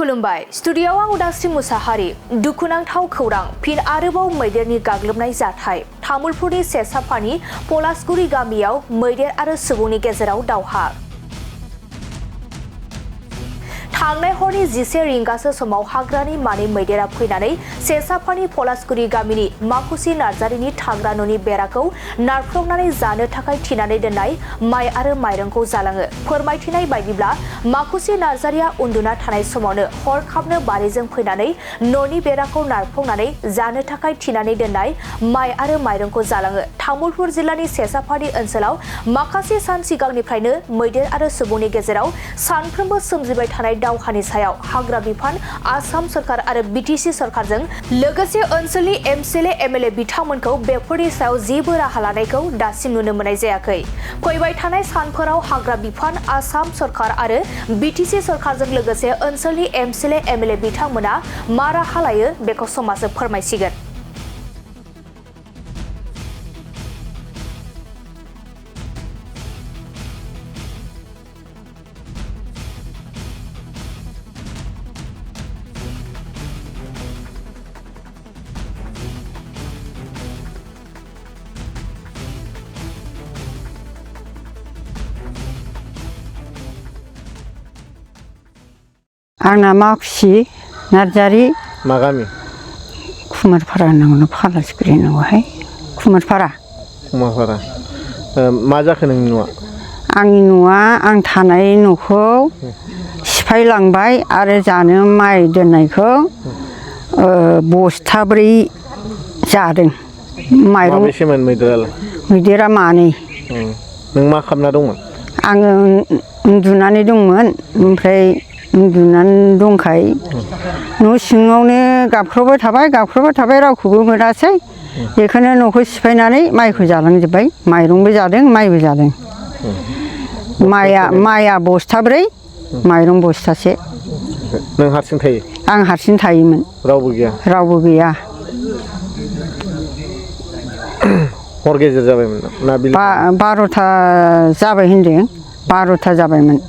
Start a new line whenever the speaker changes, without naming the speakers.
खुलुमबाय स्टुडियोआव आं उदांस्रि मुसाहारि दुखुनांथाव खौरां फिन आरोबाव मैदेरनि गाग्लोबनाय जाथाय तामुलपुरनि सेसाफानि पलासगुरि गामियाव मैदेर आरो सुबुंनि गेजेराव दावहा थांनाय हरनि 11 रिंगासो समाव हाग्रानि मानै मैदेरा फैनानै सेसाफानि पलासगुरि गामिनि माखुसि नार्जारिनि थाग्रा न'नि बेराखौ नारफ्लंनानै जानो थाखाय थिनानै दोननाय माइ आरो माइरंखौ जालाङो। फोरमायथिनाय बायदिब्ला माखुसि नार्जारिया उन्दुना थानाय समावनो हरखाबनो बारिजों फैनानै न'नि बेराखौ नारफ्लंनानै जानो थाखाय थिनानै दोननाय माइ आरो माइरंखौ जालाङो। तामुलपुर जिल्लानि सेसाफानि ओनसोलाव माखासे सान सिगांनिफ्रायनो मैदेर आरो सुबुंनि गेजेराव सानफ्रोमबो सोमजिबाय थानाय दावहानि सायाव हाग्रा बिफान आसाम सरकार आरो बीटीसी सरकारजों लोगोसे ओनसोलनि एमएलए एमएलए बिथांमोनखौ बेफोरनि सायाव जेबो राहा लानायखौ दासिम नुनो मोननाय जायाखै। फैबाय थानाय सानफोराव हाग्रा बिफान आसाम सरकार आरो बीटीसी सरकारजों लोगोसे ओनसोलनि एमएलए एमएलए बिथांमोना मा राहा लायो बेखौ समाजनो फोरमायसिगोन।
आंना माखुसि नार्जारि
मा गामि
कुमारपारा होननांगौ पलासगुरि होननांगौहाय कुमारपारा
मा जाखो नोंनि न'आ?
आंनि न'आ आं थानाय न'खौ सिफायलांबाय आरो जानो माइ दोननायखौ बस्थाब्रै जादों। माइरं
माबेसेमोन मैदेरालाय?
मैदेरा मानै।
नों मा खालामना दंमोन?
आङो उन्दुनानै दंमोन ओमफ्राय उन्दुनानै दंखाय न' सिङावनो गाबख्रावबाय थाबाय रावखौबो मोनासै बेखौनो न'खौ सिफायनानै माइखौ जालांजोब्बाय। माइरंबो जादों माइबो जादों। माइआ बस्थाब्रै माइरं बस्थासे।
नों हारसिं थायो?
आं हारसिं थायोमोन।
रावबो गैया?
रावबो गैया।
हर गेजेर जाबायमोन ना? 12ता
जाबाय होनदों। 12ता जाबायमोन।